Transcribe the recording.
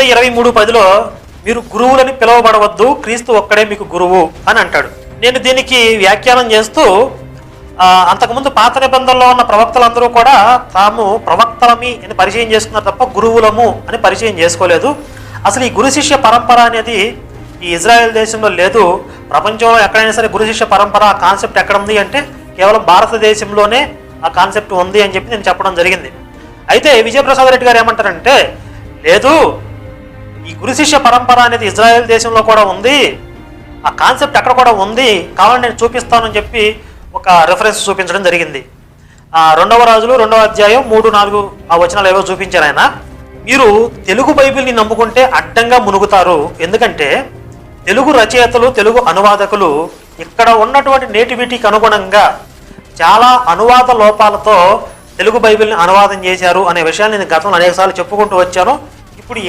మత్తయి 23:10లో మీరు గురువులని పిలువబడవద్దు, క్రీస్తు ఒక్కడే మీకు గురువు అని అంటాడు. నేను దీనికి వ్యాఖ్యానం చేస్తూ అంతకుముందు పాత నిబంధనలో ఉన్న ప్రవక్తలందరూ కూడా తాము ప్రవక్తలమి అని పరిచయం చేసుకున్నారు తప్ప గురువులము అని పరిచయం చేసుకోలేదు. అసలు ఈ గురు శిష్య పరంపర అనేది ఈ ఇజ్రాయెల్ దేశంలో లేదు. ప్రపంచంలో ఎక్కడైనా సరే గురు శిష్య పరంపర ఆ కాన్సెప్ట్ ఎక్కడ ఉంది అంటే కేవలం భారతదేశంలోనే ఆ కాన్సెప్ట్ ఉంది అని చెప్పి నేను చెప్పడం జరిగింది. అయితే విజయప్రసాద్ రెడ్డి గారు ఏమంటారంటే, లేదు, ఈ గురు శిష్య పరంపర అనేది ఇజ్రాయెల్ దేశంలో కూడా ఉంది, ఆ కాన్సెప్ట్ అక్కడ కూడా ఉంది, కావాలని నేను చూపిస్తానని చెప్పి ఒక రెఫరెన్స్ చూపించడం జరిగింది. 2వ రాజులు 2వ అధ్యాయం 3-4 ఆ వచనాలు ఏవో చూపించారు ఆయన. మీరు తెలుగు బైబిల్ని నమ్ముకుంటే అడ్డంగా మునుగుతారు. ఎందుకంటే తెలుగు రచయితలు, తెలుగు అనువాదకులు ఇక్కడ ఉన్నటువంటి నేటివిటీకి అనుగుణంగా చాలా అనువాద లోపాలతో తెలుగు బైబిల్ని అనువాదం చేశారు అనే విషయాన్ని నేను గతంలో అనేకసార్లు చెప్పుకుంటూ వచ్చాను. ఇప్పుడు